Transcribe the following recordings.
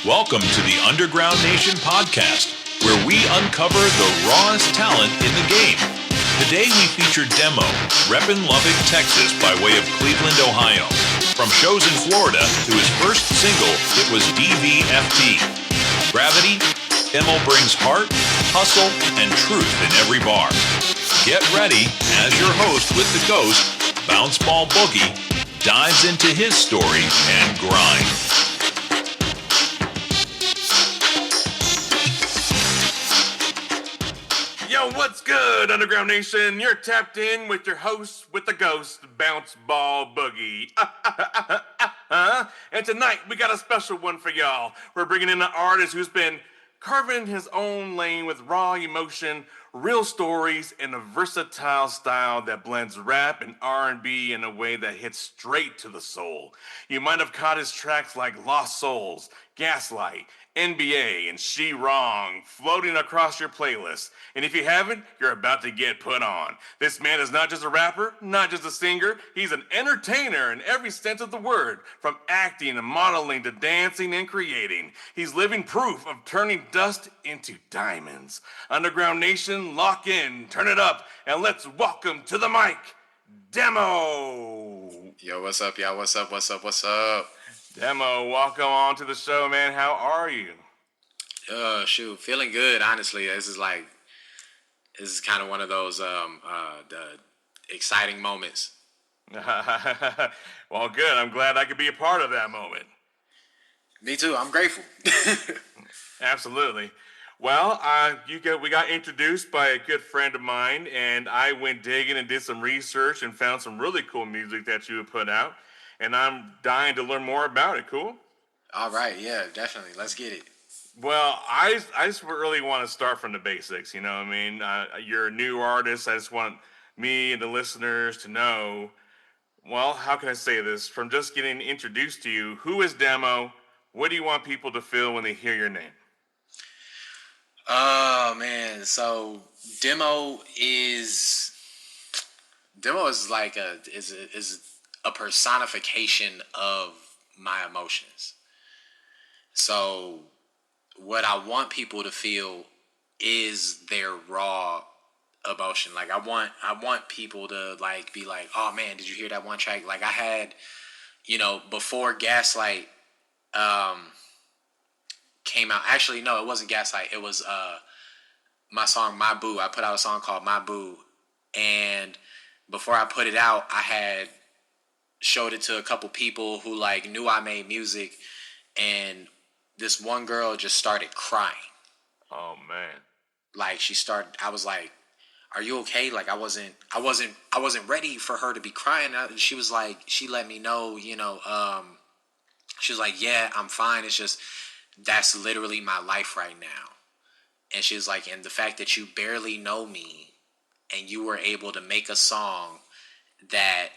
Welcome to the Underground Nation podcast, where we uncover the rawest talent in the game. Today we feature DIMO, reppin' Lubbock, Texas by way of Cleveland, Ohio. From shows in Florida to his first single, it was DVFT. Gravity, DIMO brings heart, hustle, and truth in every bar. Get ready as your host with the ghost, Ball Boogie, dives into his story and grind. Yo, what's good, Underground Nation? You're tapped in with your host with the ghost, Ball Boogie. And tonight, we got a special one for y'all. We're bringing in an artist who's been carving his own lane with raw emotion, real stories, and a versatile style that blends rap and R&B in a way that hits straight to the soul. You might have caught his tracks like Lost Souls, Gaslight, NBA, and She Wrong floating across your playlist. And if you haven't, you're about to get put on. This man is not just a rapper, not just a singer, he's an entertainer in every sense of the word, from acting and modeling to dancing and creating. He's living proof of turning dust into diamonds. Underground Nation, lock in, turn it up, and let's welcome to the mic, DIMO. Yo, what's up, y'all? What's up? DIMO, welcome on to the show, man. How are you? Feeling good, honestly. This is kind of one of those the exciting moments. Well, good. I'm glad I could be a part of that moment. Me too. I'm grateful. Absolutely. Well, we got introduced by a good friend of mine, and I went digging and did some research and found some really cool music that you had put out. And I'm dying to learn more about it. Cool? All right. Yeah, definitely. Let's get it. Well, I just really want to start from the basics. You know what I mean? You're a new artist. I just want me and the listeners to know, well, how can I say this? From just getting introduced to you, who is DIMO? What do you want people to feel when they hear your name? Oh, man. So DIMO is like a personification of my emotions. So what I want people to feel is their raw emotion. Like I want people to like be like, oh man, did you hear that one track? Like I had, before Gaslight came out. Actually, no, it wasn't Gaslight. It was my song My Boo. I put out a song called My Boo, and before I put it out, I had showed it to a couple people who like knew I made music, and this one girl just started crying. Oh man. Like I was like, are you okay? Like I wasn't ready for her to be crying. She was like, she let me know, she was like, yeah, I'm fine. It's just, that's literally my life right now. And she was like, and the fact that you barely know me and you were able to make a song that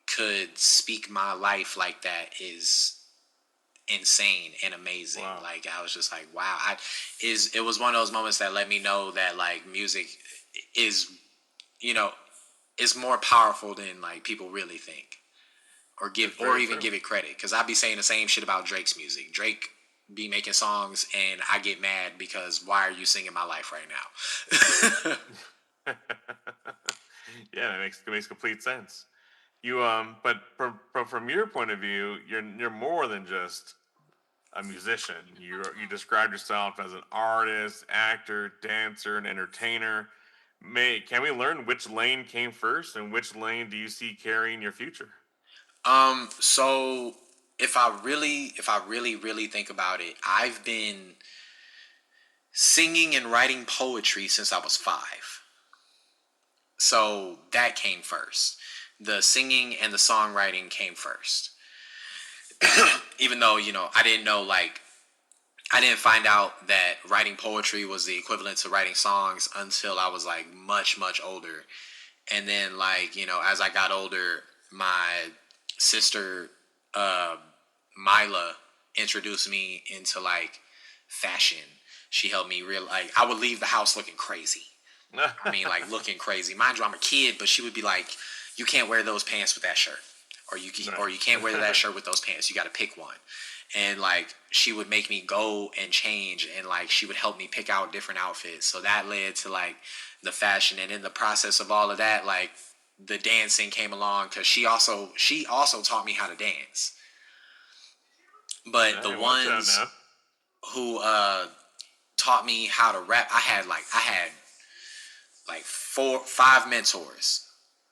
could speak my life like that is insane and amazing. Wow. Like I was just like, wow. It was one of those moments that let me know that like music is, is more powerful than like people really think or even give it credit. Because I be saying the same shit about Drake's music. Drake be making songs and I get mad because why are you singing my life right now? Yeah, it makes complete sense. You but from your point of view, you're more than just a musician. You described yourself as an artist, actor, dancer, and entertainer. Can we learn which lane came first and which lane do you see carrying your future? So if I really think about it, I've been singing and writing poetry since I was 5. So that came first. The singing and the songwriting came first. Even though, I didn't know, like, I didn't find out that writing poetry was the equivalent to writing songs until I was, like, much, much older. And then, like, as I got older, my sister, Mila, introduced me into, like, fashion. She helped me I would leave the house looking crazy. I mean, like, looking crazy. Mind you, I'm a kid, but she would be like, you can't wear those pants with that shirt. or you can't wear that shirt with those pants. You got to pick one. And like she would make me go and change, and like she would help me pick out different outfits. So that led to like the fashion, and in the process of all of that, like the dancing came along because she also taught me how to dance. But the ones who taught me how to rap, I had like 5 mentors.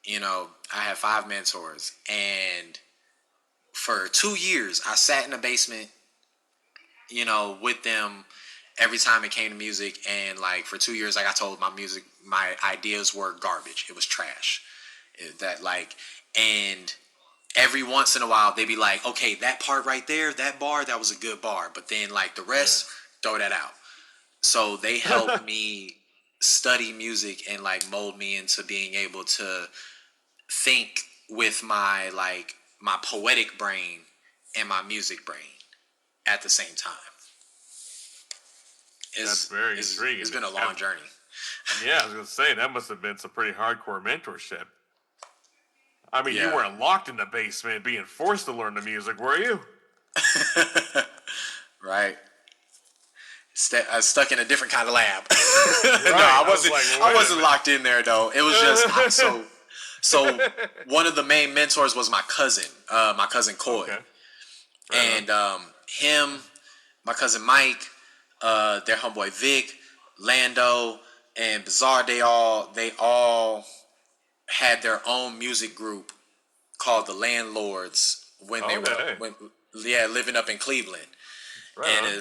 You know, I had 5 mentors, and for 2 years I sat in the basement, you know, with them every time it came to music. And like for 2 years, like I told, my ideas were garbage. It was trash. And every once in a while they'd be like, okay, that part right there, that bar, that was a good bar, but then like the rest, throw that out. So they helped me study music and like mold me into being able to think with my poetic brain and my music brain at the same time. That's very intriguing. It's been a long journey. Yeah, I was going to say, that must have been some pretty hardcore mentorship. I mean, you weren't locked in the basement being forced to learn the music, were you? Right. Stuck in a different kind of lab. Right. No, I wasn't locked in there though. It was just so one of the main mentors was my cousin Coy. Okay. And him, my cousin Mike, their homeboy Vic, Lando, and Bizarre, they all had their own music group called the Landlords when they were living up in Cleveland. Right.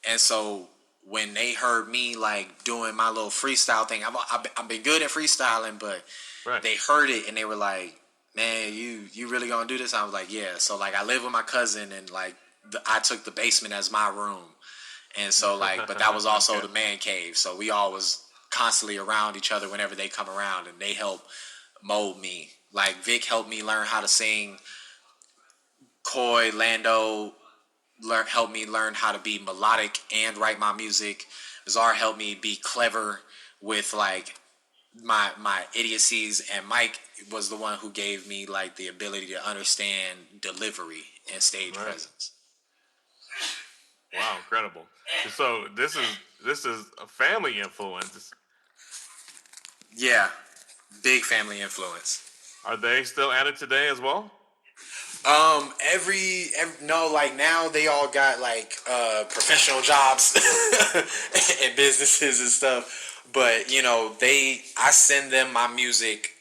And so when they heard me like doing my little freestyle thing, I've been good at freestyling, but they heard it and they were like, "Man, you really gonna do this?" I was like, "Yeah." So like I live with my cousin, and like I took the basement as my room, and so like, but that was also the man cave. So we all was constantly around each other whenever they come around, and they help mold me. Like Vic helped me learn how to sing. Coy, Lando helped me learn how to be melodic and write my music. Bizarre helped me be clever with like my idiocies, and Mike was the one who gave me like the ability to understand delivery and stage presence. Wow, incredible. So this is a family influence. Yeah, big family influence. Are they still at it today as well? No, like now they all got like professional jobs and businesses and stuff. But you know, I send them my music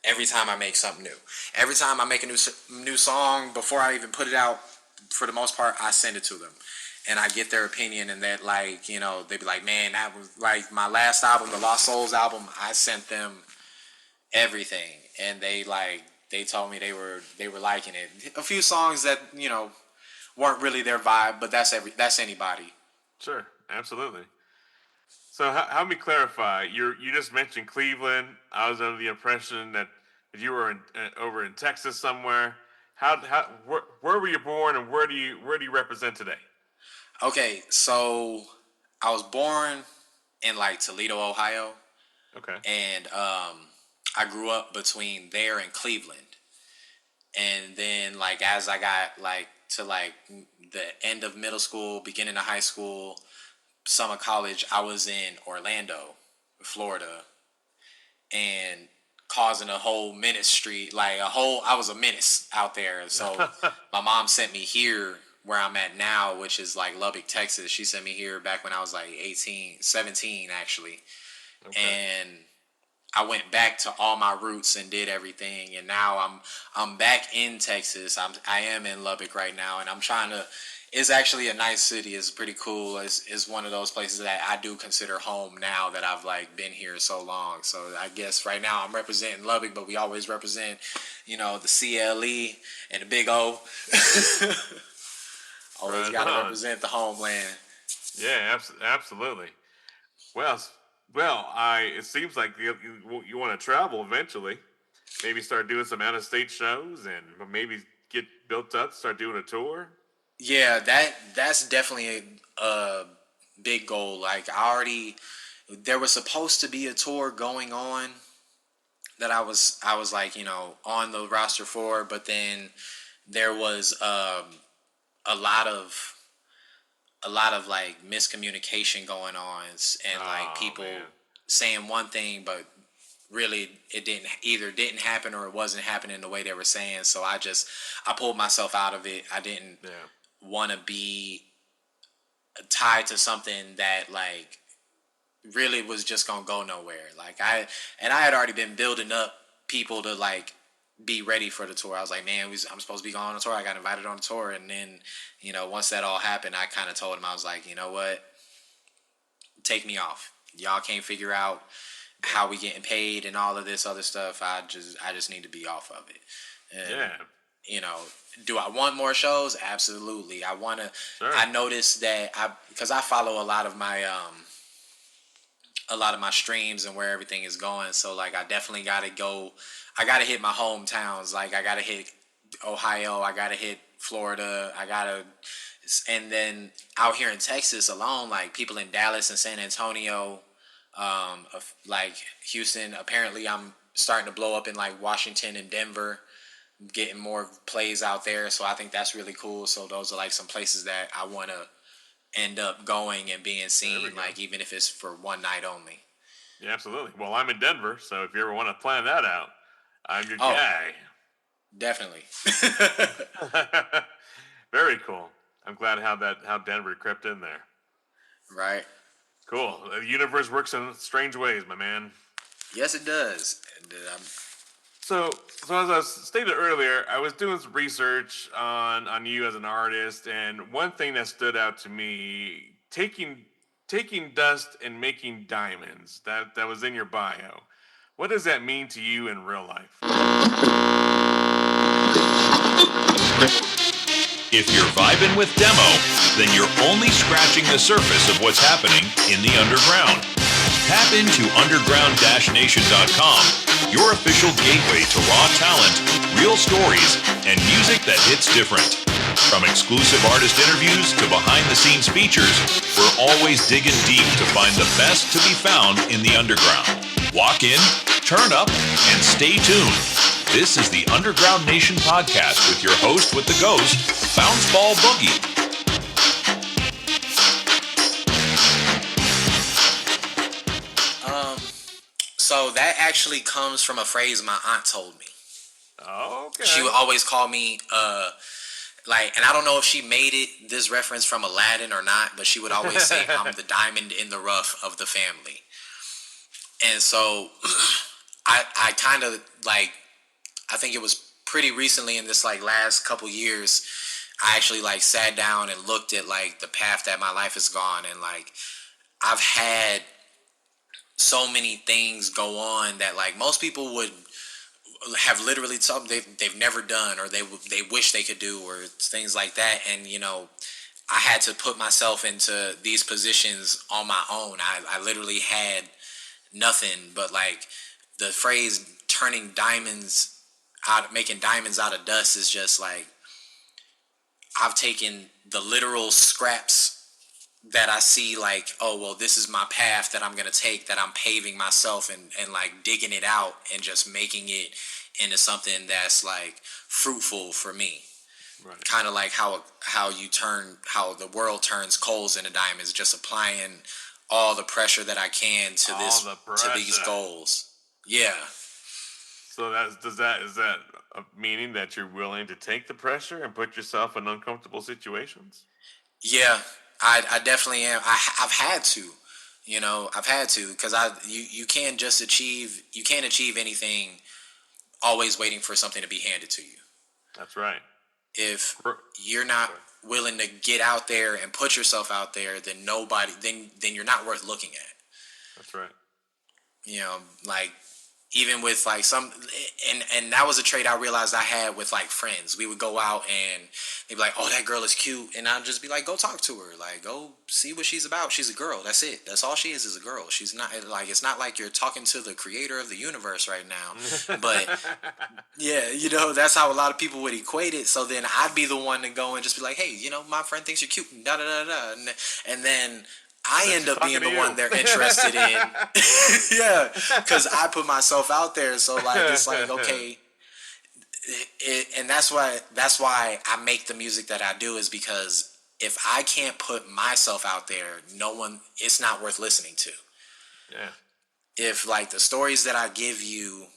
every time I make something new. Every time I make a new song, before I even put it out, for the most part, I send it to them, and I get their opinion. And that, like, you know, they'd be like, "Man, that was like my last album, the Lost Souls album. I sent them everything, and they told me they were liking it. A few songs that, you know, weren't really their vibe, but that's anybody." Sure, absolutely. So help me clarify. You just mentioned Cleveland. I was under the impression that you were over in Texas somewhere. Where were you born, and where do you represent today? Okay, so I was born in like Toledo, Ohio. Okay. And I grew up between there and Cleveland. And then like as I got like to like the end of middle school, beginning of high school, summer college, I was in Orlando, Florida, and causing a whole ministry, I was a menace out there. So my mom sent me here where I'm at now, which is like Lubbock, Texas. She sent me here back when I was like 17 actually. Okay. And I went back to all my roots and did everything, and now I'm back in Texas. I am in Lubbock right now, and I'm trying to. It's actually a nice city. It's pretty cool. It's one of those places that I do consider home now that I've like been here so long. So I guess right now I'm representing Lubbock, but we always represent, you know, the CLE and the Big O. Always got to represent the homeland. Yeah, absolutely. Well, it seems like you want to travel eventually. Maybe start doing some out-of-state shows, and maybe get built up, start doing a tour. Yeah, that's definitely a big goal. Like there was supposed to be a tour going on that I was like, on the roster for, but then there was a lot of like miscommunication going on, and like people saying one thing, but really it didn't happen, or it wasn't happening the way they were saying. So I pulled myself out of it. I didn't want to be tied to something that like really was just gonna go nowhere. Like I had already been building up people to like be ready for the tour. I was like, man, I'm supposed to be going on a tour. I got invited on a tour, and then once that all happened, I kind of told him, I was like, you know what, take me off. Y'all can't figure out how we getting paid and all of this other stuff. I just need to be off of it. And, do I want more shows? Absolutely. I want to. Sure. I noticed that because I follow a lot of my streams and where everything is going. So like, I definitely got to go. I got to hit my hometowns. Like I got to hit Ohio. I got to hit Florida. And then out here in Texas alone, like people in Dallas and San Antonio, like Houston. Apparently, I'm starting to blow up in like Washington and Denver, getting more plays out there. So I think that's really cool. So those are like some places that I want to end up going and being seen, like even if it's for one night only. Yeah, absolutely. Well, I'm in Denver, so if you ever want to plan that out, I'm your guy. Definitely. Very cool. I'm glad how Denver crept in there. Right. Cool. The universe works in strange ways, my man. Yes, it does. So as I stated earlier, I was doing some research on you as an artist, and one thing that stood out to me, taking dust and making diamonds, that was in your bio. What does that mean to you in real life? If you're vibing with Demo, then you're only scratching the surface of what's happening in the underground. Tap into underground-nation.com, your official gateway to raw talent, real stories, and music that hits different. From exclusive artist interviews to behind-the-scenes features, we're always digging deep to find the best to be found in the underground. Walk in, turn up, and stay tuned. This is the Underground Nation podcast with your host with the ghost, Bounce Ball Boogie. So that actually comes from a phrase my aunt told me. Okay. She would always call me, and I don't know if she made this reference from Aladdin or not, but she would always say, I'm the diamond in the rough of the family. And so I kind of like, I think it was pretty recently in this like last couple years, I actually like sat down and looked at like the path that my life has gone, and like I've had so many things go on that like most people would have literally something they've never done, or they wish they could do, or things like that. And I had to put myself into these positions on my own. I literally had nothing but like the phrase making diamonds out of dust is just like, I've taken the literal scraps that I see like, oh, well, this is my path that I'm going to take, that I'm paving myself and like digging it out and just making it into something that's like fruitful for me. Right. Kind of like how the world turns coals into diamonds, just applying all the pressure that I can to these goals. Yeah. So is that a meaning that you're willing to take the pressure and put yourself in uncomfortable situations? Yeah, I definitely am. I've had to, because you can't achieve anything always waiting for something to be handed to you. That's right. If you're not willing to get out there and put yourself out there, then then you're not worth looking at. That's right. Like even with like and that was a trait I realized I had with like friends. We would go out and they'd be like, oh, that girl is cute. And I'd just be like, go talk to her. Like, go see what she's about. She's a girl. That's it. That's all she is a girl. She's not like, it's not like you're talking to the creator of the universe right now. But yeah, that's how a lot of people would equate it. So then I'd be the one to go and just be like, hey, my friend thinks you're cute. And da da da da. And then I end up being the one they're interested in. Yeah, because I put myself out there. So like, it's like, okay, and that's why I make the music that I do, is because if I can't put myself out there, it's not worth listening to. Yeah. If like the stories that I give you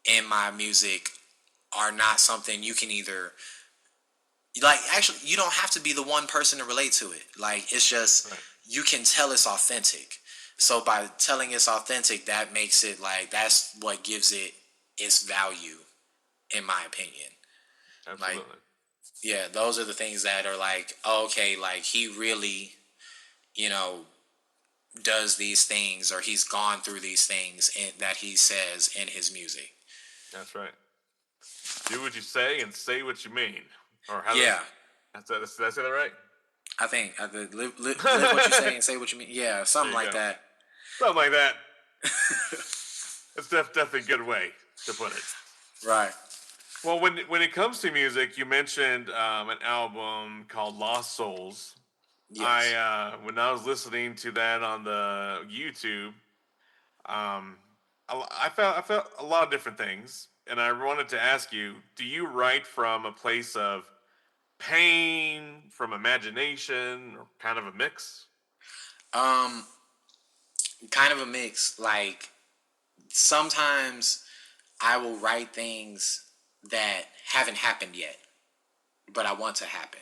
in my music are not something you can either, like, actually, you don't have to be the one person to relate to it. Like, it's just, right. You can tell it's authentic. So by telling it's authentic, that makes it like, that's what gives it its value, in my opinion. Absolutely. Like, yeah, those are the things that are like, okay, like he really, does these things, or he's gone through these things that he says in his music. That's right. Do what you say and say what you mean. Or how? Yeah. Did I say that right? I think live what you say and say what you mean. Yeah, something like that. Something like that. It's definitely a good way to put it. Right. Well, when it comes to music, you mentioned an album called Lost Souls. Yes. When I was listening to that on the YouTube, I felt a lot of different things, and I wanted to ask you: do you write from a place of pain, from imagination, or kind of a mix? Kind of a mix. Like, sometimes I will write things that haven't happened yet, but I want to happen.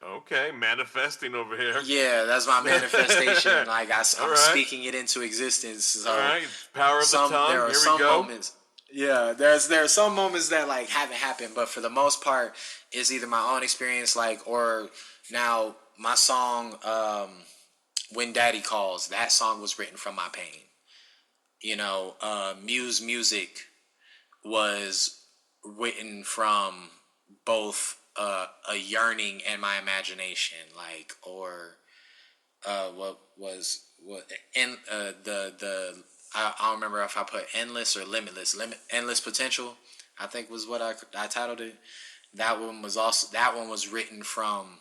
Okay, manifesting over here. Yeah, that's my manifestation. Like, I'm speaking it into existence. So all right, power of the tongue. There are here some we go. moments. Yeah, there are some moments that like haven't happened, but for the most part, it's either my own experience, like, or now my song, "When Daddy Calls." That song was written from my pain. Muse music was written from both a yearning and my imagination, like, or I don't remember if I put endless or limitless. Endless potential, I think, was what I titled it. That one was written from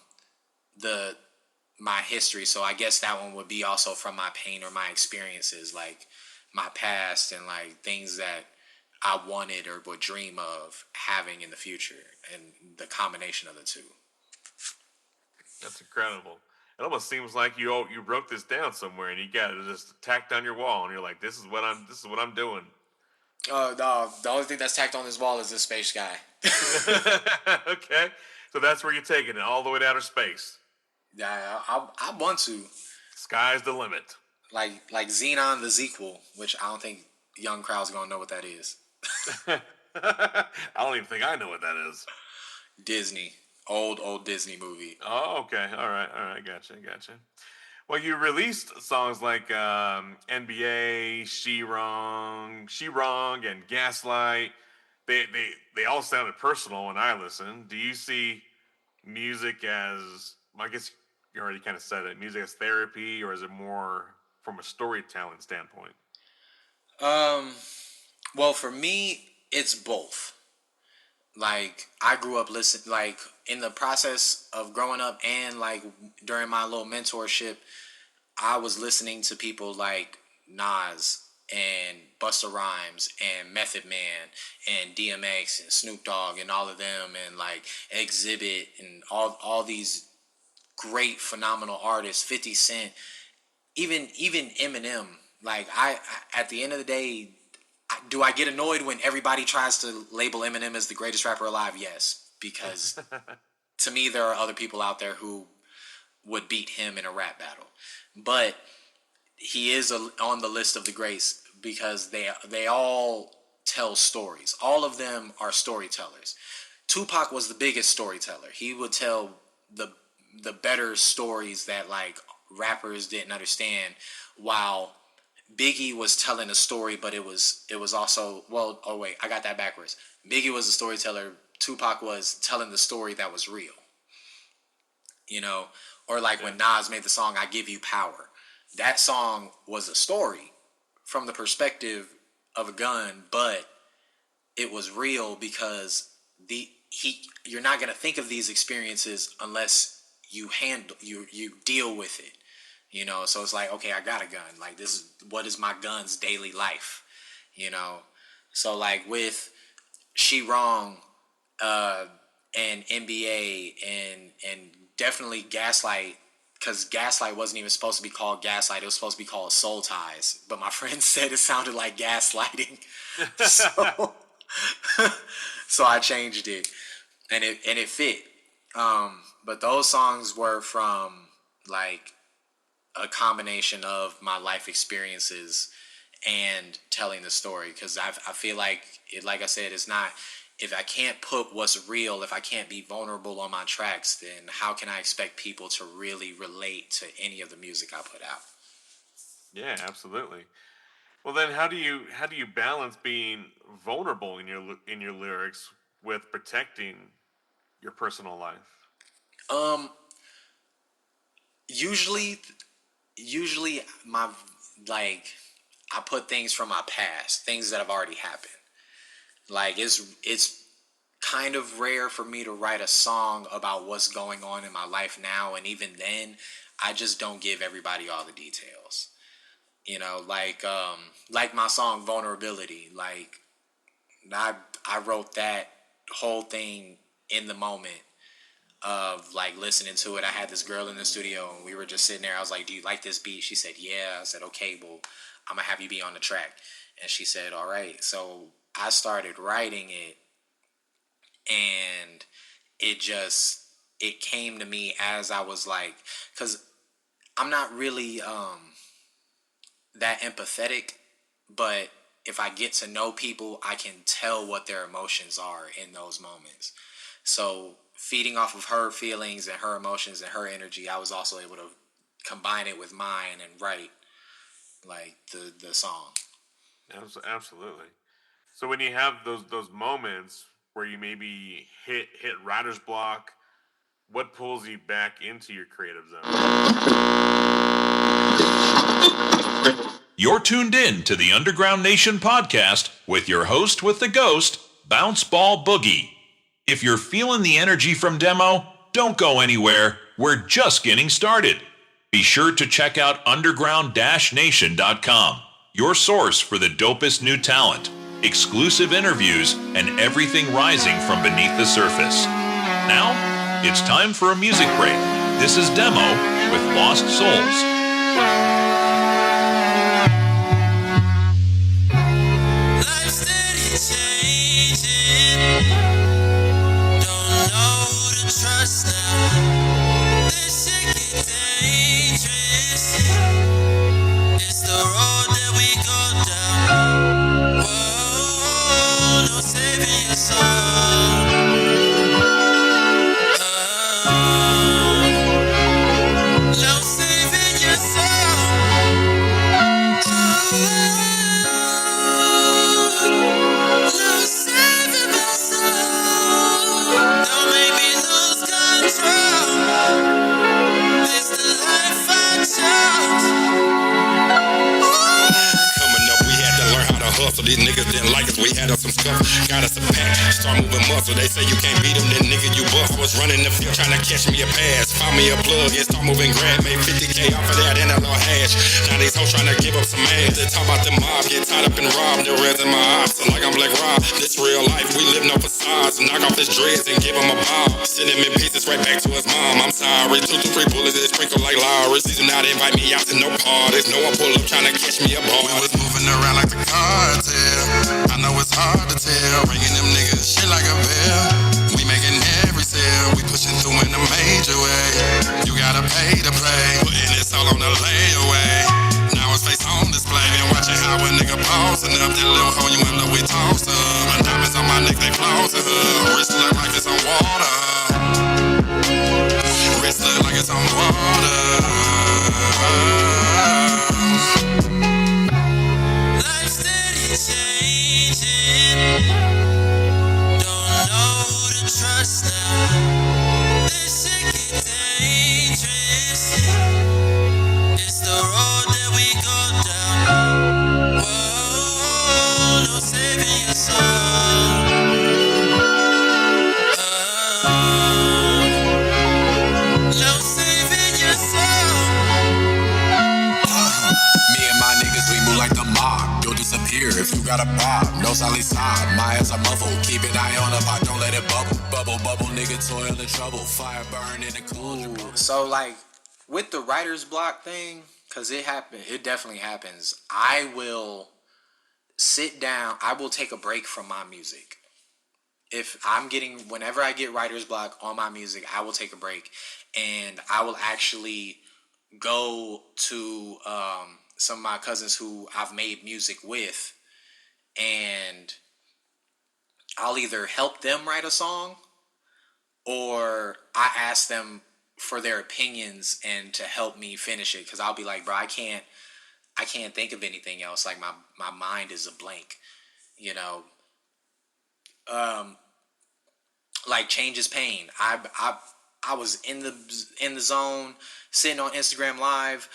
my history, so I guess that one would be also from my pain or my experiences, like my past and like things that I wanted or would dream of having in the future, and the combination of the two. That's incredible. It almost seems like you wrote this down somewhere and you got it just tacked on your wall, and you're like, this is what I'm doing. No, the only thing that's tacked on this wall is this space guy. Okay, so that's where you're taking it, all the way to outer space. Yeah, I want to. Sky's the limit. Like Xenon the sequel, which I don't think young crowd's gonna know what that is. I don't even think I know what that is. Disney. Old Disney movie. Oh, okay. All right. Gotcha. Well, you released songs like NBA, She Wrong, and Gaslight. They all sounded personal when I listened. Do you see music as, I guess you already kind of said it, music as therapy, or is it more from a storytelling standpoint? Well, for me, it's both. Like, I grew up listening, like, in the process of growing up and, like, during my little mentorship, I was listening to people like Nas and Busta Rhymes and Method Man and DMX and Snoop Dogg and all of them, and, like, Exhibit and all these great, phenomenal artists, 50 Cent, even Eminem. Like, I at the end of the day, do I get annoyed when everybody tries to label Eminem as the greatest rapper alive? Yes, because to me, there are other people out there who would beat him in a rap battle. But he is on the list of the greats because they all tell stories. All of them are storytellers. Tupac was the biggest storyteller. He would tell the better stories that, like, rappers didn't understand, while Biggie was telling a story, but it was also, well, oh wait, I got that backwards. Biggie was a storyteller. Tupac was telling the story that was real. Or like when Nas made the song "I Give You Power," that song was a story from the perspective of a gun, but it was real because you're not gonna think of these experiences unless you deal with it. You know, so it's like, okay, I got a gun. Like, this is, what is my gun's daily life? You know? So, like, with She Wrong, and NBA, and definitely Gaslight, because Gaslight wasn't even supposed to be called Gaslight. It was supposed to be called Soul Ties. But my friend said it sounded like gaslighting. So I changed it. And it fit. But those songs were from, like, a combination of my life experiences and telling the story. Because I feel like, like I said, it's not... If I can't put what's real, if I can't be vulnerable on my tracks, then how can I expect people to really relate to any of the music I put out? Yeah, absolutely. Well, then how do you balance being vulnerable in your lyrics with protecting your personal life? Usually my, like, I put things from my past, things that have already happened. Like, it's kind of rare for me to write a song about what's going on in my life now, and even then, I just don't give everybody all the details. You know, like my song Vulnerability. Like, I wrote that whole thing in the moment of, like, listening to it. I had this girl in the studio, and we were just sitting there. I was like, "Do you like this beat?" She said, "Yeah." I said, "Okay, well, I'm gonna have you be on the track." And she said, "All right." So I started writing it, and it came to me as I was, like, because I'm not really that empathetic, but if I get to know people, I can tell what their emotions are in those moments. So feeding off of her feelings and her emotions and her energy, I was also able to combine it with mine and write, like, the song. Absolutely. So when you have those moments where you maybe hit writer's block, what pulls you back into your creative zone? You're tuned in to the Underground Nation podcast with your host with the ghost, Bounce Ball Boogie. If you're feeling the energy from Demo, don't go anywhere. We're just getting started. Be sure to check out underground-nation.com, your source for the dopest new talent, exclusive interviews, and everything rising from beneath the surface. Now, it's time for a music break. This is Demo with Lost Souls. Life's steady changing. Don't know who to trust now. This shit get dangerous. It's the road that we go down. Whoa, no saving your soul. No saving your soul. No saving my soul. Don't make me lose control. It's the life I chose. Coming up, we had to learn how to hustle. These niggas didn't like us, we had us some stuff. Got us a pack, start moving muscle. They say you can't beat them, then nigga you bust. I was running the field trying to catch me a pass. Found me a plug and start moving grab. Made 50K off of that and a little hash. Now these hoes trying to give up some ass. They talk about the mob, get tied up and robbed. They're raising my ops, like I'm Black Rob. This real life, we live no facades. Knock off his dreads and give him a bob. Send him in pieces right back to his mom. I'm sorry, 2 to 3 bullets that sprinkle like Lowry. These do not invite me out to no parties. No one pull up trying to catch me a ball. We was moving around like the cartel. I know it's hard to tell. Ringing them niggas shit like a bell. We making every sale. We pushing through in a major way. You gotta pay to play. Putting this all on the layaway. Now it's face on display. Been watching how a nigga pausing up. That little hoe you in love with tossed up. My diamonds on my neck, they flossing her. Wrist look like it's on water. Wrist look like it's on water. Life's steady changing. Don't know who to trust now. This shit get dangerous. It's the road that we go down. Whoa, no saving your soul. got a bob, no solid side. My ass a muffle, keep an eye on the pot, don't let it bubble. Bubble, bubble, nigga, toil in trouble. Fire burn in the cauldron. So like with the writer's block thing, because it definitely happens. I will sit down, I will take a break from my music. Whenever I get writer's block on my music, I will take a break, and I will actually go to some of my cousins who I've made music with, and I'll either help them write a song, or I ask them for their opinions and to help me finish it, because I'll be like, bro, I can't think of anything else. Like my mind is a blank, you know. Like Change is Pain. I was in the zone, sitting on Instagram Live,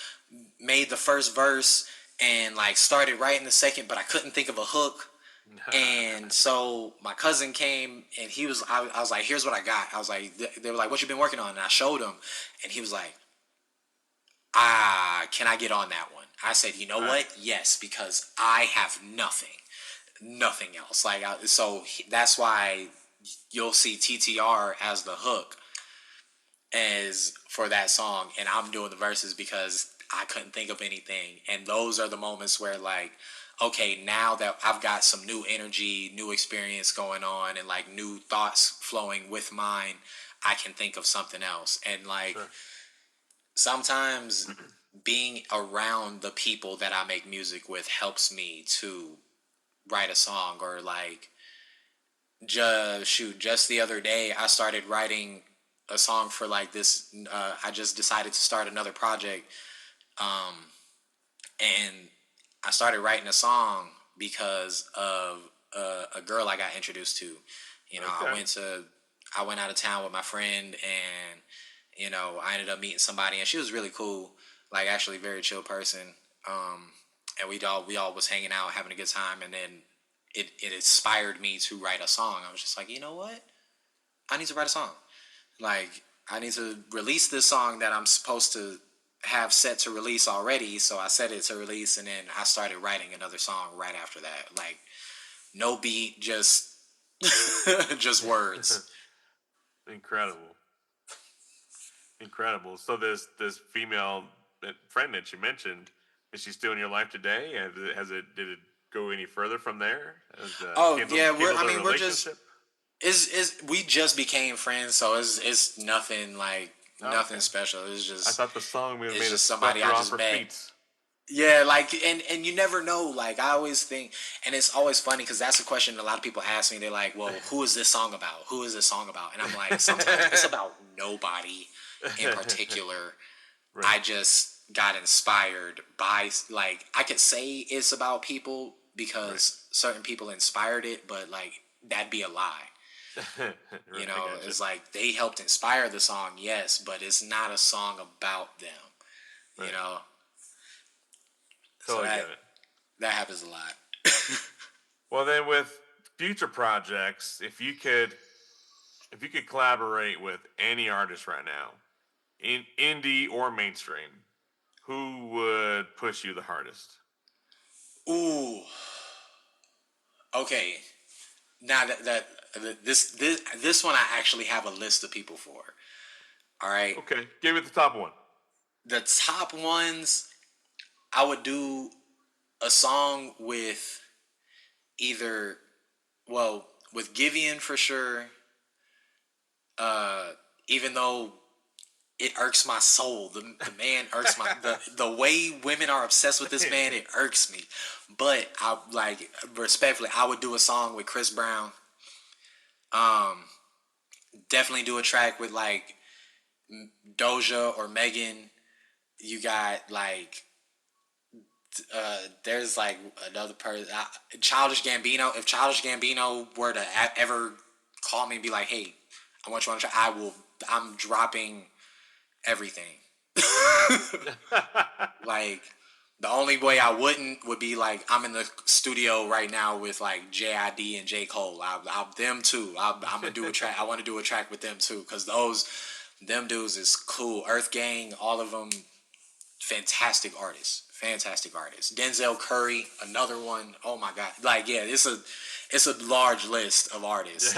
made the first verse, and like started writing the second, but I couldn't think of a hook. And so my cousin came, and I was like, here's what I got. I was like, they were like, what you been working on? And I showed him, and he was like, can I get on that one? I said, you know what? Yes, because I have nothing else. Like, that's why you'll see TTR as the hook as for that song, and I'm doing the verses because I couldn't think of anything. And those are the moments where like, okay, now that I've got some new energy, new experience going on, and like new thoughts flowing with mine, I can think of something else. And like sometimes being around the people that I make music with helps me to write a song. Or like just the other day I started writing a song for like this. I just decided to start another project, and I started writing a song because of a girl I got introduced to. You know, okay. I went out of town with my friend, and you know, I ended up meeting somebody, and she was really cool, like actually very chill person. And we all was hanging out, having a good time, and then it inspired me to write a song. I was just like, you know what? I need to write a song. Like, I need to release this song that I'm supposed to have set to release already. So I set it to release, and then I started writing another song right after that. Like, no beat, just just words. Incredible. So this female friend that you mentioned, is she still in your life today? Did it go any further from there? We're just we just became friends, so it's nothing like nothing special. It's just, I thought the song we made just somebody I just met. Feet. Yeah, like and you never know. Like I always think, and it's always funny because that's a question a lot of people ask me. They're like, "Well, who is this song about? Who is this song about?" And I'm like, sometimes it's about nobody in particular. Right. I just got inspired by, like, I could say it's about people because certain people inspired it, but like that'd be a lie. Right, you know, it's like they helped inspire the song, yes, but it's not a song about them. Right. You know. Totally so get it. That happens a lot. Well, then, with future projects, if you could collaborate with any artist right now, in indie or mainstream, who would push you the hardest? Ooh. Okay. Now this one I actually have a list of people for. All right. Okay. Give it the top one. The top ones, I would do a song with with Giveon for sure. Even though it irks my soul, the man irks my the way women are obsessed with this man, it irks me. But I respectfully, I would do a song with Chris Brown. Definitely do a track with like Doja or Megan. You got like. There's like another person, Childish Gambino. If Childish Gambino were to ever call me and be like, "Hey, I want you on a track," I'm dropping everything. Like the only way I wouldn't would be like I'm in the studio right now with like JID and J. Cole. I'm them too. I'm gonna do a track. I want to do a track with them too because them dudes is cool. Earth Gang, all of them. fantastic artists. Denzel Curry, another one. Oh my God! Like, yeah, it's a large list of artists.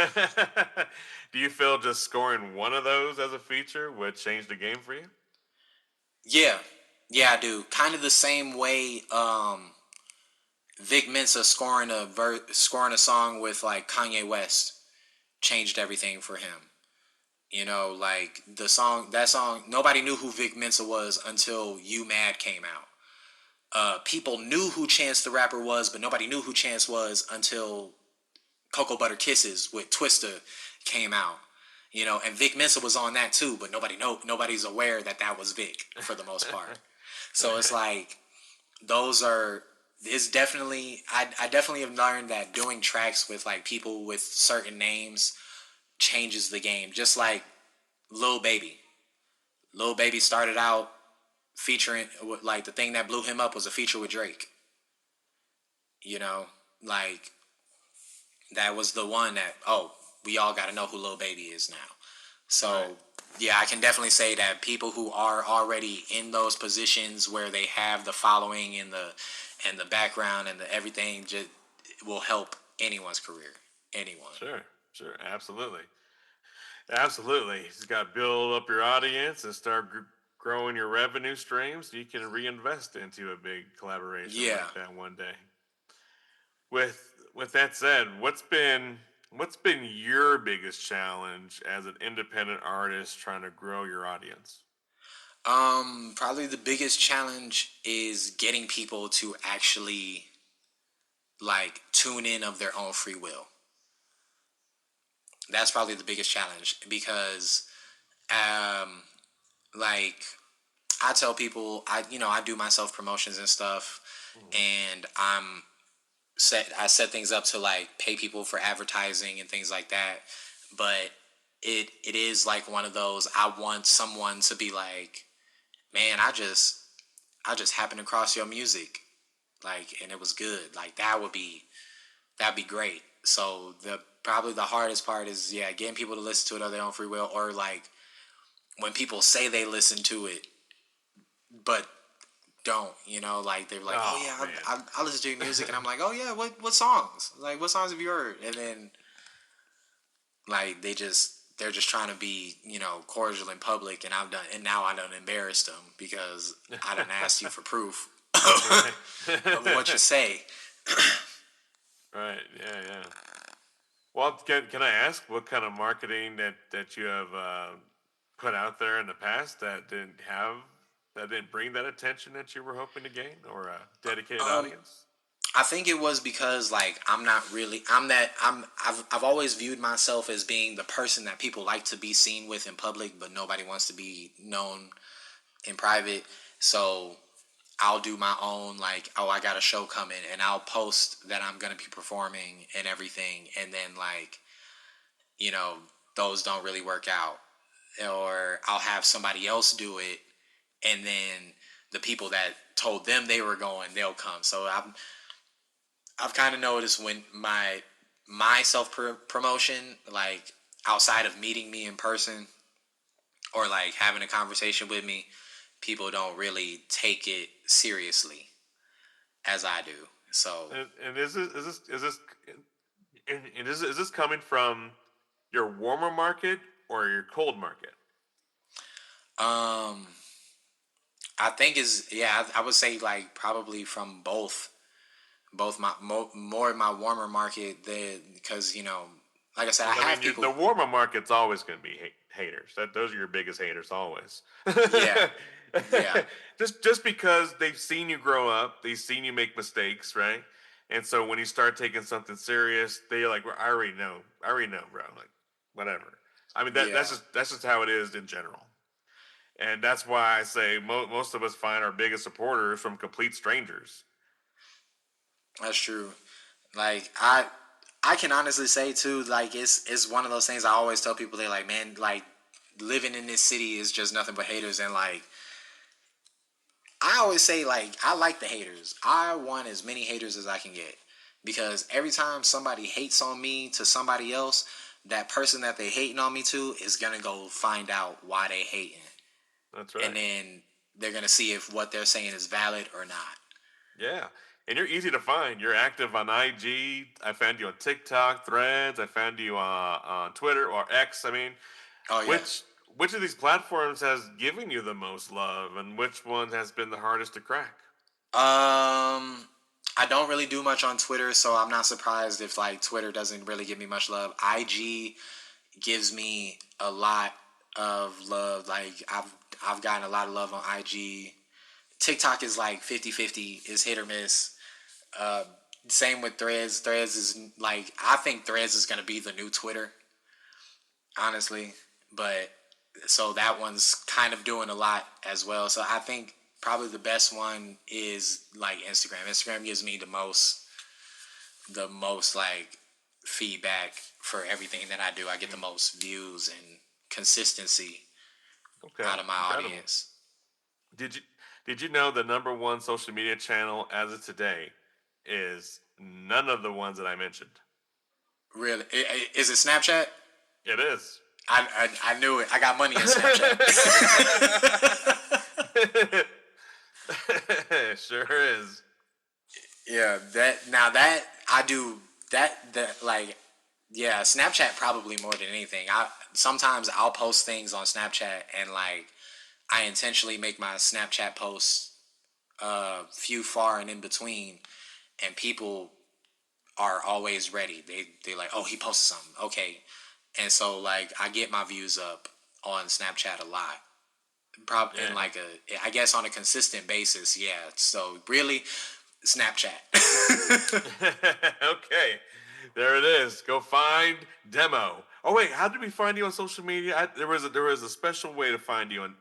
Do you feel just scoring one of those as a feature would change the game for you? Yeah, I do. Kind of the same way. Vic Mensa scoring a song with like Kanye West changed everything for him. You know, like that song, nobody knew who Vic Mensa was until You Mad came out. People knew who Chance the Rapper was, but nobody knew who Chance was until Cocoa Butter Kisses with Twista came out. You know, and Vic Mensa was on that too, but nobody's aware that was Vic for the most part. So it's like it's definitely I definitely have learned that doing tracks with like people with certain names changes the game. Just like Lil Baby. Lil Baby started out featuring, like, the thing that blew him up was a feature with Drake. You know, like, that was the one that, we all got to know who Lil Baby is now. So, right. Yeah, I can definitely say that people who are already in those positions where they have the following and the background and the everything just will help anyone's career. Anyone. Sure, absolutely. Absolutely. You just got to build up your audience and start growing your revenue streams so you can reinvest into a big collaboration like that one day. With that said, what's been your biggest challenge as an independent artist trying to grow your audience? Probably the biggest challenge is getting people to actually like tune in of their own free will. That's probably the biggest challenge because, like, I tell people, I do my self promotions and stuff, and I set things up to like pay people for advertising and things like that. But it is like one of those, I want someone to be like, man, I just happened across your music, like, and it was good. Like, that'd be great. So probably the hardest part is, getting people to listen to it of their own free will, or like when people say they listen to it, but don't, like they're like, I listen to your music, and I'm like, oh yeah, what songs? Like, what songs have you heard? And then like they're just trying to be, cordial in public, and now I done embarrassed them because I done asked you for proof of what you say. Right. Yeah. Well, can I ask what kind of marketing that you have put out there in the past that didn't bring that attention that you were hoping to gain, or a dedicated audience? I think it was because like I've always viewed myself as being the person that people like to be seen with in public, but nobody wants to be known in private. So I'll do my own, like, I got a show coming, and I'll post that I'm going to be performing and everything. And then, like, those don't really work out. Or I'll have somebody else do it, and then the people that told them they were going, they'll come. So I've kind of noticed when my self-promotion, like, outside of meeting me in person or, like, having a conversation with me, people don't really take it seriously as I do. So, and is this coming from your warmer market or your cold market? I think I would say like probably from both more in my warmer market, because like I said, I have people. The warmer market's always going to be haters. Those are your biggest haters always. Yeah. Just because they've seen you grow up, they've seen you make mistakes, right? And so when you start taking something serious, they're like, well, I already know, bro. Like, whatever. I mean, that's just how it is in general. And that's why I say most of us find our biggest supporters from complete strangers. That's true. Like, I can honestly say too, like, it's one of those things I always tell people. They're like, man, like, living in this city is just nothing but haters. And like, I always say, like, I like the haters. I want as many haters as I can get, because every time somebody hates on me to somebody else, that person that they hating on me to is gonna go find out why they hating. That's right. And then they're gonna see if what they're saying is valid or not. Yeah. And you're easy to find. You're active on IG. I found you on TikTok, Threads. I found you on Twitter or X. I mean, Oh yeah. which of these platforms has given you the most love, and which one has been the hardest to crack? I don't really do much on Twitter, so I'm not surprised if like Twitter doesn't really give me much love. IG gives me a lot of love. Like I've gotten a lot of love on IG. TikTok is like 50-50, is hit or miss. Same with Threads. Threads is like, I think Threads is gonna be the new Twitter, honestly. But so that one's kind of doing a lot as well. So I think probably the best one is like Instagram. Instagram gives me the most like feedback for everything that I do. I get the most views and consistency out of my audience. Did you know the number one social media channel as of today is none of the ones that I mentioned? Really? Is it Snapchat? It is. I knew it. I got money in Snapchat. Sure is. Yeah, Snapchat probably more than anything. Sometimes I'll post things on Snapchat and like I intentionally make my Snapchat posts few far and in between, and people are always ready. They're like, oh, he posted something, okay, and so like I get my views up on Snapchat a lot. In like I guess on a consistent basis, yeah. So really, Snapchat. Okay, there it is. Go find Demo. Oh wait, how did we find you on social media? There was a special way to find you on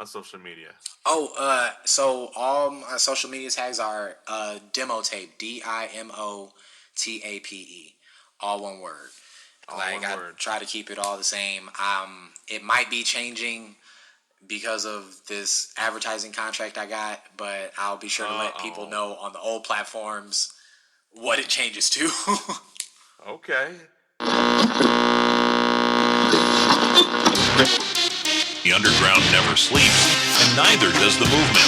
social media. Oh, so all my social media tags are Demo Tape, DIMO TAPE, all one word. I try to keep it all the same. It might be changing because of this advertising contract I got, but I'll be sure to let people know on the old platforms what it changes to. Okay. The underground never sleeps, and neither does the movement.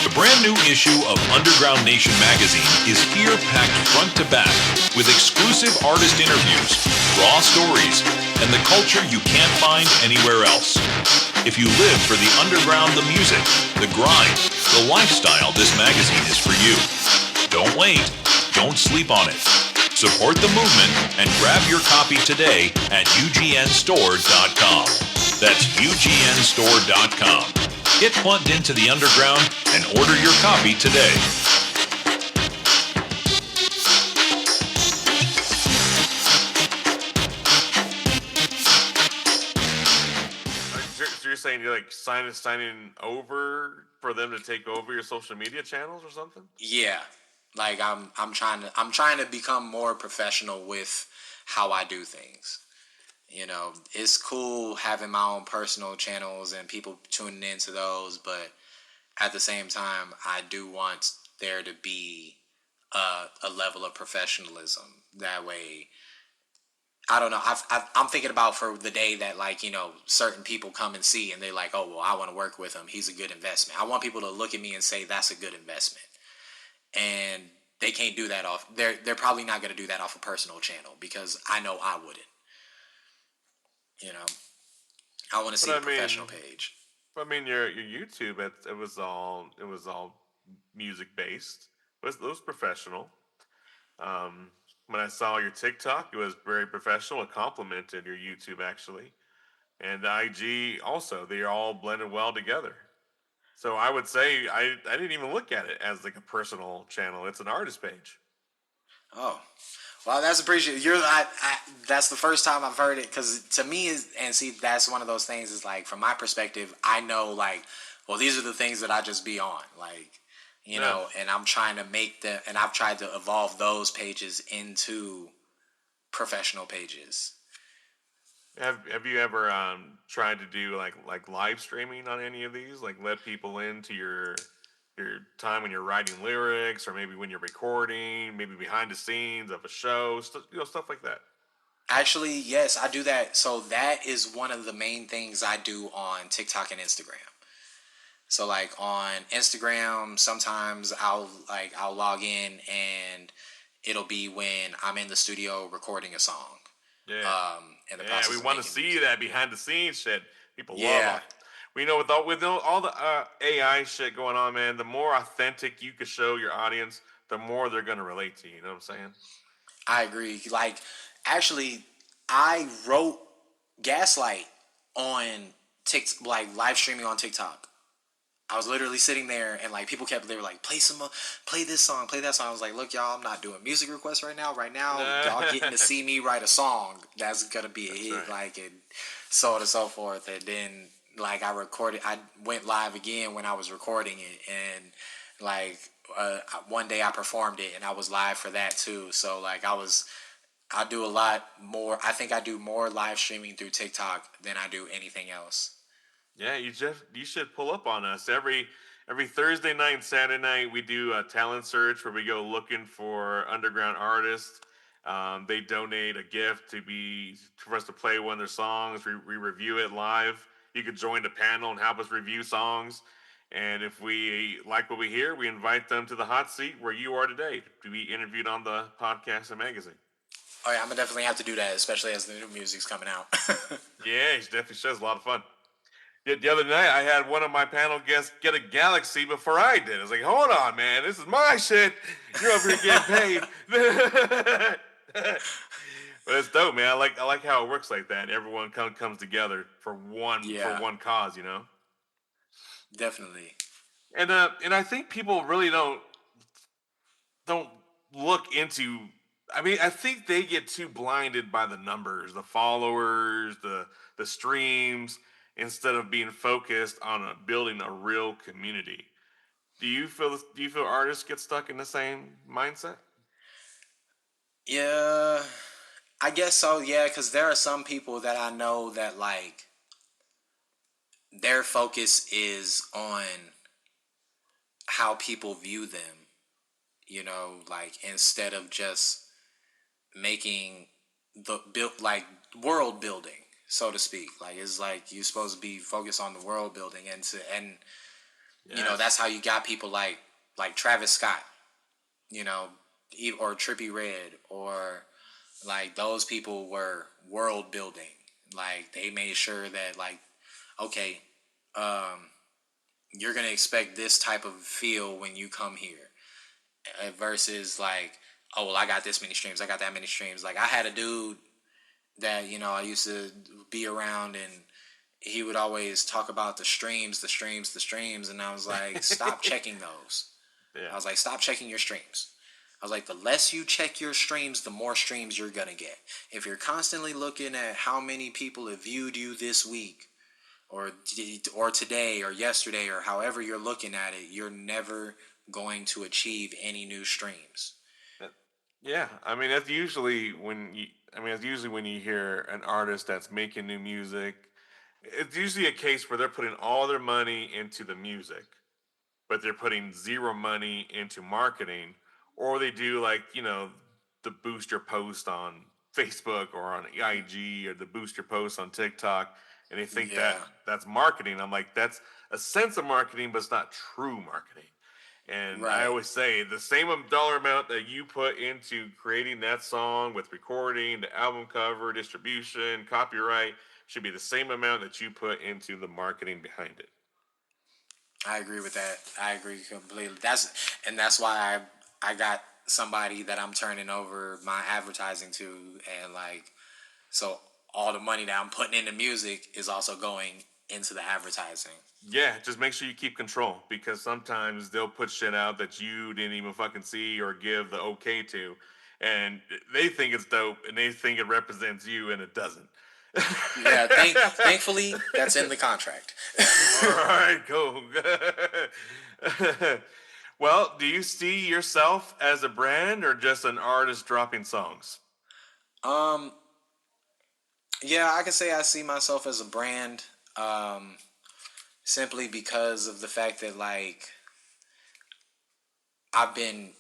The brand new issue of Underground Nation magazine is here packed front to back with exclusive artist interviews, raw stories, and the culture you can't find anywhere else. If you live for the underground, the music, the grind, the lifestyle, this magazine is for you. Don't wait. Don't sleep on it. Support the movement and grab your copy today at ugnstore.com. That's ugnstore.com. Get plugged into the underground and order your copy today. So you're saying you're like signing over for them to take over your social media channels or something? Yeah, like I'm trying to become more professional with how I do things. You know, it's cool having my own personal channels and people tuning into those, but at the same time, I do want there to be a level of professionalism. That way, I don't know. I'm thinking about for the day that, like, you know, certain people come and see and they're like, oh, well, I want to work with him. He's a good investment. I want people to look at me and say that's a good investment. And they can't do that off. They're probably not going to do that off a personal channel because I know I wouldn't. You know, I want to see a professional page. I mean, your YouTube, it was all music based. It was professional. When I saw your TikTok, it was very professional. It complemented your YouTube actually, and the IG also. They are all blended well together. So I would say I didn't even look at it as like a personal channel. It's an artist page. Oh, well, that's appreciated. That's the first time I've heard it because to me that's one of those things. Is like from my perspective, I know like, well, these are the things that I just be on, like, you know, and I'm trying to make them, and I've tried to evolve those pages into professional pages. Have you ever tried to do like live streaming on any of these? Like let people into your time when you're writing lyrics, or maybe when you're recording, maybe behind the scenes of a show, stuff like that. Actually, yes, I do that. So that is one of the main things I do on TikTok and Instagram. So like on Instagram, sometimes I'll log in and it'll be when I'm in the studio recording a song. Yeah. And the Yeah, process we of want to making see music. that behind the scenes shit. People love Yeah. it. We know with all the AI shit going on, man, the more authentic you can show your audience, the more they're going to relate to you. You know what I'm saying? I agree. Like, actually, I wrote Gaslight on like live streaming on TikTok. I was literally sitting there and like they were like, play this song, play that song. I was like, look, y'all, I'm not doing music requests right now. Right now, y'all getting to see me write a song that's gonna be a hit, right. like, and so on and so forth. And then like I went live again when I was recording it, and like one day I performed it and I was live for that too. So like I do a lot more. I think I do more live streaming through TikTok than I do anything else. Yeah, you should pull up on us every Thursday night and Saturday night. We do a talent search where we go looking for underground artists. They donate a gift for us to play one of their songs. We review it live. You could join the panel and help us review songs. And if we like what we hear, we invite them to the hot seat where you are today to be interviewed on the podcast and magazine. Oh yeah, I'm gonna definitely have to do that, especially as the new music's coming out. Yeah, it definitely shows a lot of fun. The other night, I had one of my panel guests get a Galaxy before I did. I was like, hold on, man. This is my shit. You're over here getting paid. But it's dope, man. I like how it works like that. Everyone comes together for Yeah. one cause, you know? Definitely. And I think people really don't look into. I mean, I think they get too blinded by the numbers, the followers, the streams, instead of being focused on building a real community. Do you feel artists get stuck in the same mindset? Yeah, I guess so. Yeah, because there are some people that I know that like their focus is on how people view them. You know, like instead of just making the build like world building, so to speak. Like it's like you're supposed to be focused on the world building, and you know that's how you got people like Travis Scott, you know, or Trippie Redd, or like those people were world building. Like they made sure that like, okay, you're gonna expect this type of feel when you come here, versus like, oh well, I got this many streams, I got that many streams. Like I had a dude that I used to be around, and he would always talk about the streams, and I was like, stop checking those. Yeah. I was like, stop checking your streams. I was like, the less you check your streams, the more streams you're gonna get. If you're constantly looking at how many people have viewed you this week, or today, or yesterday, or however you're looking at it, you're never going to achieve any new streams. Yeah, I mean that's usually when you hear an artist that's making new music, it's usually a case where they're putting all their money into the music, but they're putting zero money into marketing, or they do like the booster post on Facebook or on IG, or the booster post on TikTok, and they think Yeah. that's marketing. I'm like, that's a sense of marketing, but it's not true marketing. And I Right. always say the same dollar amount that you put into creating that song with recording, the album cover, distribution, copyright should be the same amount that you put into the marketing behind it. I agree with that. I agree completely. That's why I got somebody that I'm turning over my advertising to, and like, so all the money that I'm putting into music is also going into the advertising. Yeah, just make sure you keep control, because sometimes they'll put shit out that you didn't even fucking see or give the okay to, and they think it's dope and they think it represents you, and it doesn't. Yeah, thankfully that's in the contract. All right, cool. Well, do you see yourself as a brand or just an artist dropping songs? Yeah, I can say I see myself as a brand, simply because of the fact that like I've been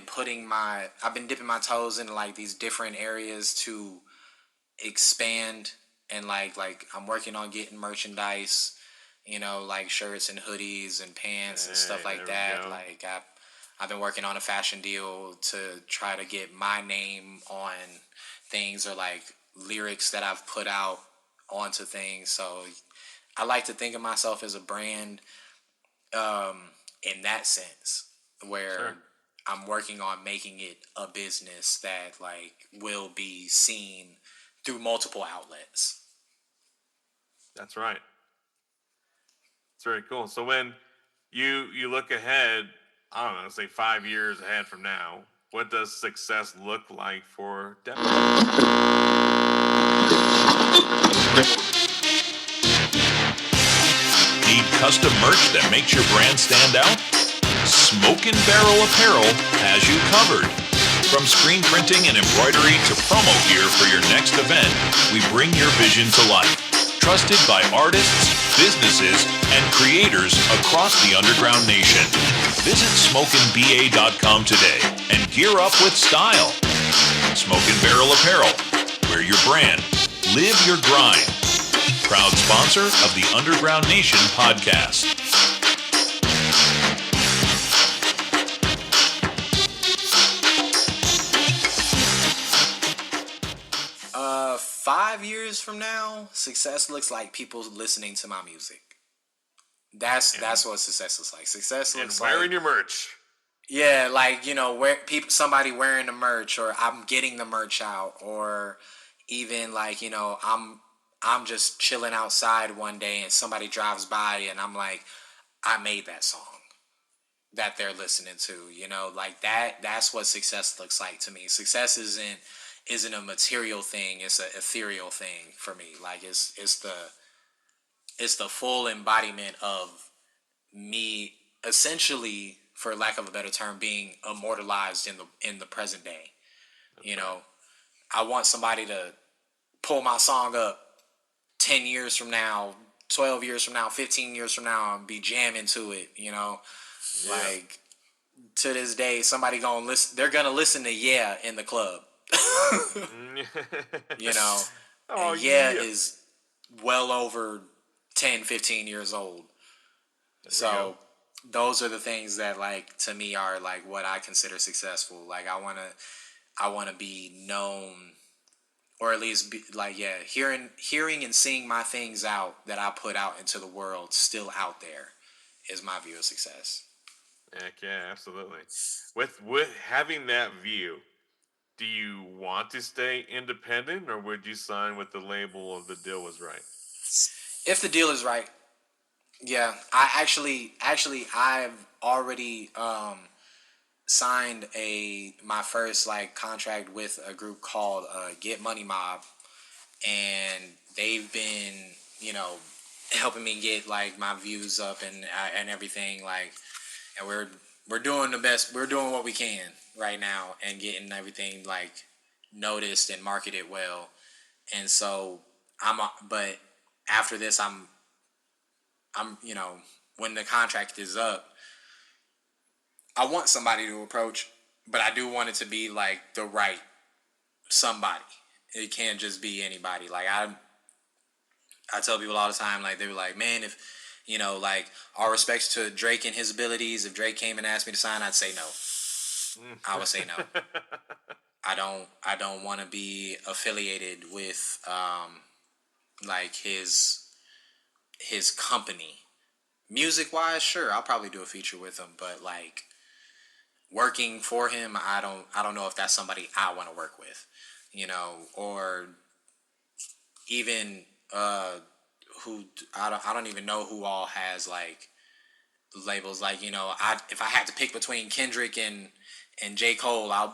dipping my toes into like these different areas to expand, and like I'm working on getting merchandise, You know, like shirts and hoodies and pants and stuff like there we that. go. Like I've been working on a fashion deal to try to get my name on things or like lyrics that I've put out onto things. So I like to think of myself as a brand in that sense, where Sure. I'm working on making it a business that like will be seen through multiple outlets. That's right. It's very cool. So when you look ahead, I don't know, say 5 years ahead from now, what does success look like for Demo? Need custom merch that makes your brand stand out? Smokin' Barrel Apparel has you covered. From screen printing and embroidery to promo gear for your next event, we bring your vision to life. Trusted by artists, businesses, and creators across the underground nation. Visit smokinba.com today and gear up with style. Smokin' Barrel Apparel, where your brand, live your grind. Proud sponsor of the Underground Nation podcast. Uh, 5 years from now, success looks like people listening to my music. That's what success looks like. Success And looks wearing like your merch. yeah, like you know, where somebody wearing the merch, or I'm getting the merch out, or even like you know, I'm just chilling outside one day and somebody drives by and I'm like, I made that song that they're listening to. You know, like that's what success looks like to me. Success isn't a material thing, it's an ethereal thing for me. Like it's the full embodiment of me, essentially, for lack of a better term, being immortalized in the present day. You know, I want somebody to pull my song up 10 years from now, 12 years from now, 15 years from now, and be jamming to it, you know? Yeah. Like, to this day, somebody gonna listen, they're gonna listen to Yeah in the club. You know? Oh, And Yeah yeah. is well over 10, 15 years old. So those are the things that, like, to me are like what I consider successful. Like I wanna be known, or at least be like, yeah, hearing and seeing my things out that I put out into the world still out there is my view of success. Heck yeah, absolutely. With having that view, do you want to stay independent, or would you sign with the label if the deal was right? If the deal is right, yeah. I actually I've already signed my first like contract with a group called Get Money Mob, and they've been, you know, helping me get like my views up and everything, like, and we're doing the best, we're doing what we can right now and getting everything like noticed and marketed well. And so but after this I'm you know, when the contract is up, I want somebody to approach, but I do want it to be like the right somebody. It can't just be anybody. Like I tell people all the time, like they were like, man, if you know, like all respects to Drake and his abilities, if Drake came and asked me to sign, I'd say no. I would say no. I don't want to be affiliated with like his company. Music wise, sure, I'll probably do a feature with him, but like working for him, I don't know if that's somebody I want to work with, you know, or even who I don't even know who all has like labels. Like, you know, if I had to pick between Kendrick and J. Cole, I'd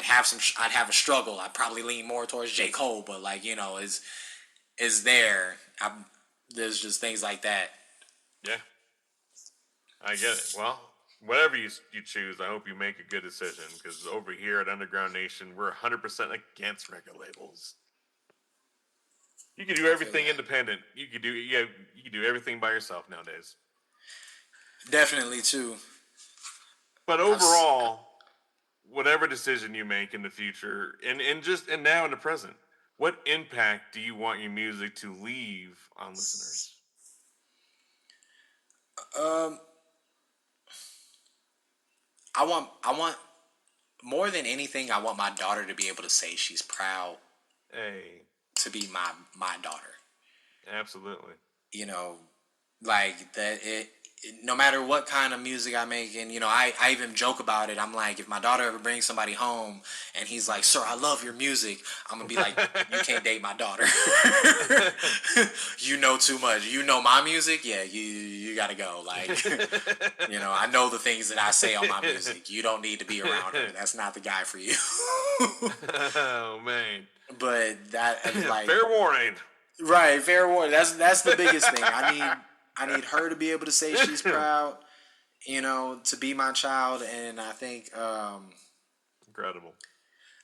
have a struggle. I'd probably lean more towards J. Cole, but like, you know, is there. There's just things like that. Yeah, I get it. Well, whatever you choose, I hope you make a good decision, because over here at Underground Nation, we're 100% against record labels. You can do everything independent. You can do everything by yourself nowadays. Definitely too. But overall, whatever decision you make in the future, and now in the present, what impact do you want your music to leave on listeners? I want more than anything. I want my daughter to be able to say she's proud to be my daughter. Absolutely. You know, like that. No matter what kind of music I make, and I even joke about it. I'm like, if my daughter ever brings somebody home and he's like, "Sir, I love your music," I'm gonna be like, "You can't date my daughter. You know too much. You know my music. Yeah, you gotta go. Like, I know the things that I say on my music. You don't need to be around her. That's not the guy for you." Oh man. But that like fair warning. Right, fair warning. That's the biggest thing. I need her to be able to say she's proud, to be my child, and I think incredible.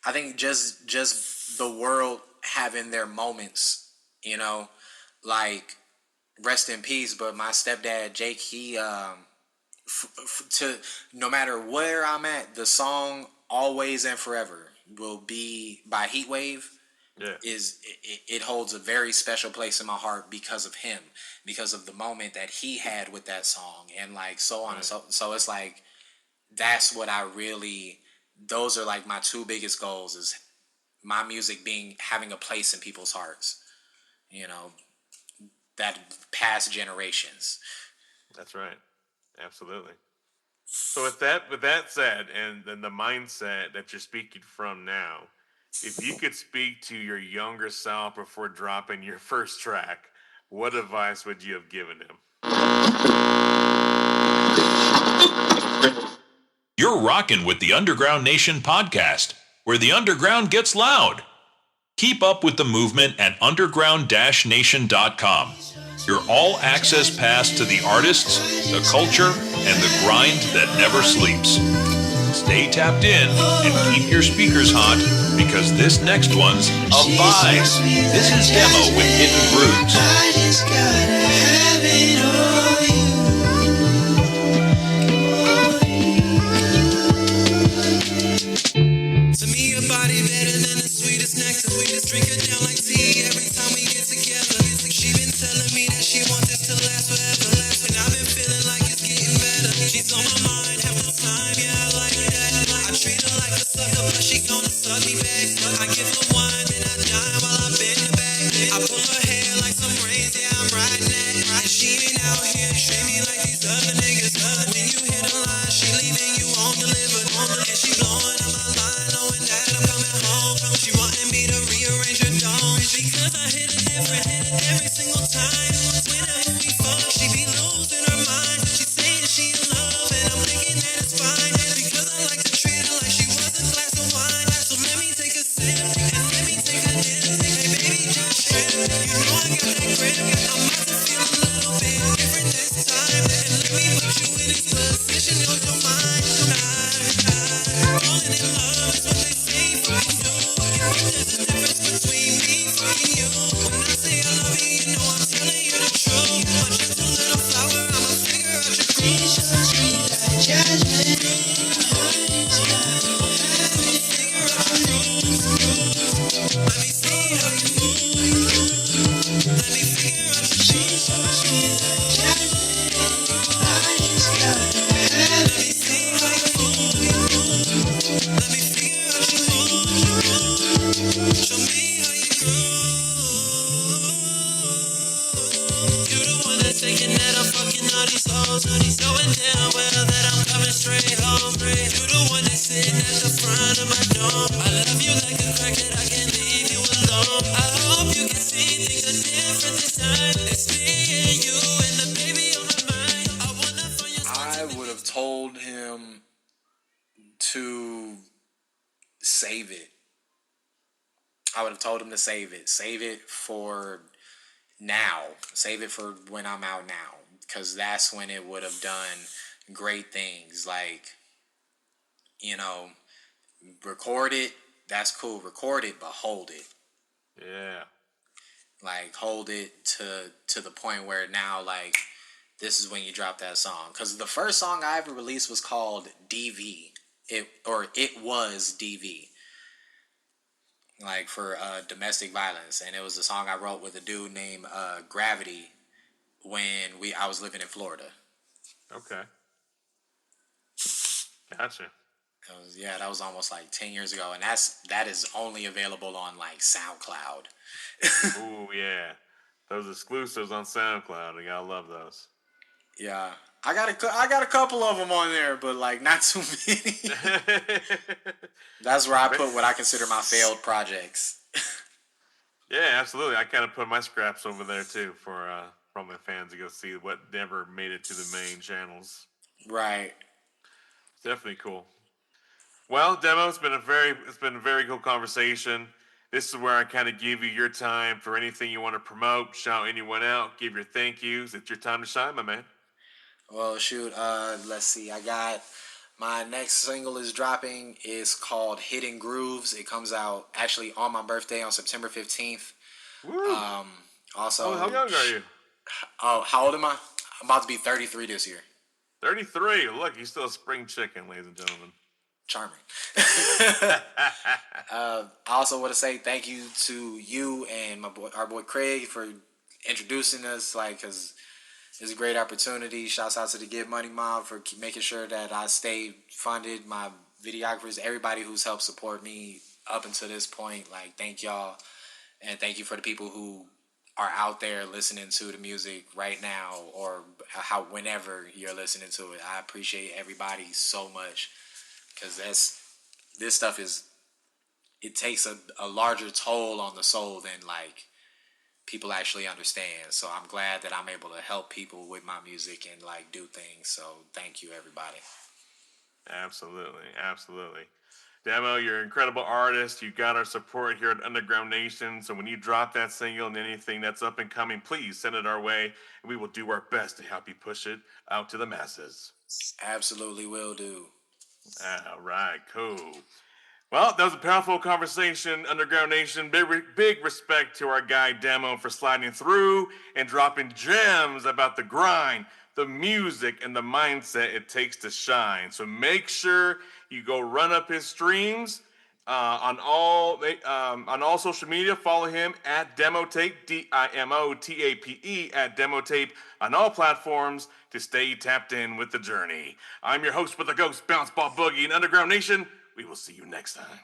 I think just the world having their moments, like rest in peace. But my stepdad Jake, he to no matter where I'm at, the song "Always and Forever" will be by Heatwave. Yeah. It holds a very special place in my heart because of him, because of the moment that he had with that song, and like so on and so it's like that's what those are like my two biggest goals, is my music having a place in people's hearts, that past generations. That's right. Absolutely. So with that said, and then the mindset that you're speaking from now, if you could speak to your younger self before dropping your first track, what advice would you have given him? You're rocking with the Underground Nation podcast, where the underground gets loud. Keep up with the movement at underground-nation.com. Your all-access pass to the artists, the culture, and the grind that never sleeps. Stay tapped in and keep your speakers hot, because this next one's a vibe. This is Demo with Hidden Grooves. I just gotta have it all you. To me, your body better than the sweetest nectar. Sweetest drink it down like tea every time we get together. She been telling me that she wants this to last forever, and I've been feeling like it's getting better. She's on my mind half the time, yeah, I like that. I treat her like a sucker, but she gonna suck me back. I give her wine, then I dine while I bend the back. I pull her hair like some braids, yeah, I'm riding that. And she ain't out here treat me like these other niggas. When you hit a line, she leaving you on delivered. And she blowing up my line, knowing that I'm coming home. She wanting me to rearrange her dome, because I hit it different every single time. Whenever we fuck, she be losing her mind. She saying she in love, and I'm thinking that it's fine, because I like to treat her like she was a glass of wine. So let me take a sip, and let me take a dip. Hey baby, just trip. You know I got that grip. I'm about to feel a little bit different this time, and let me put you in this position on your mind. Falling in love is what they say fucking do. There's a difference between me fucking you. When I say I love you, you know I'm telling you the truth. My gentle little flower, I'ma figure out your groove. Let me see how you move. Let me figure out your groove. Let me see how you move. Let me figure out your move. Show me how you groove. You the one that's taking that I'm fucking all these hoes. Knowing damn well that I'm coming straight home. You the one that's sitting at the front of my door. I love you like a crackhead, I can't leave you alone. I hope you can see things are different this time. It's me and you and the baby on my mind. I wanna find your I would have told him to save it. I would have told him to save it. Save it for now. Save it for when I'm out now. Because that's when it would have done great things. Like, record it. That's cool. Record it, but hold it. Yeah. Like, hold it to the point where now, like, this is when you drop that song. Because the first song I ever released was called DV. It was DV. Like, for domestic violence. And it was a song I wrote with a dude named Gravity when I was living in Florida. Okay. Gotcha. That was almost like 10 years ago, and that is only available on like SoundCloud. Ooh, yeah. Those exclusives on SoundCloud. You gotta love those. Yeah, I got a couple of them on there, but like not too many. That's where I put what I consider my failed projects. Yeah, absolutely. I kind of put my scraps over there too for my fans to go see what never made it to the main channels. Right. Definitely cool. Well, Demo, it's been a very cool conversation. This is where I kind of give you your time for anything you want to promote, shout anyone out, give your thank yous. It's your time to shine, my man. Well, shoot. Let's see. I got my next single is dropping. It's called Hidden Grooves. It comes out actually on my birthday on September 15th. Woo. Also, how young are you? Oh, how old am I? I'm about to be 33 this year. 33. Look, you're still a spring chicken, ladies and gentlemen. Charming. I also want to say thank you to you and our boy Craig for introducing us. Cause it's a great opportunity. Shouts out to the Give Money Mob for making sure that I stay funded. My videographers, everybody who's helped support me up until this point. Thank y'all, and thank you for the people who are out there listening to the music right now or whenever you're listening to it. I appreciate everybody so much. Because this stuff it takes a larger toll on the soul than people actually understand. So I'm glad that I'm able to help people with my music and do things. So thank you, everybody. Absolutely. Demo, you're an incredible artist. You got our support here at Underground Nation. So when you drop that single and anything that's up and coming, please send it our way, and we will do our best to help you push it out to the masses. Absolutely will do. All right, cool. Well, that was a powerful conversation, Underground Nation. Big respect to our guy Demo for sliding through and dropping gems about the grind, the music, and the mindset it takes to shine. So make sure you go run up his streams on all social media. Follow him at Demotape, DIMOTAPE at Demotape on all platforms to stay tapped in with the journey. I'm your host with the Ghost Bounce Ball Boogie in Underground Nation. We will see you next time.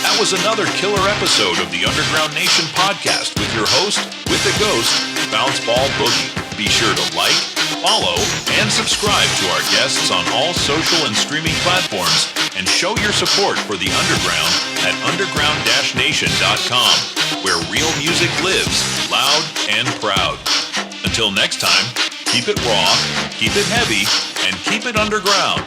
That was another killer episode of the Underground Nation podcast with your host, with the Ghost, Bounce Ball Boogie. Be sure to like, follow, and subscribe to our guests on all social and streaming platforms, and show your support for the Underground at underground-nation.com, where real music lives, loud and proud. Until next time, keep it raw, keep it heavy, and keep it underground.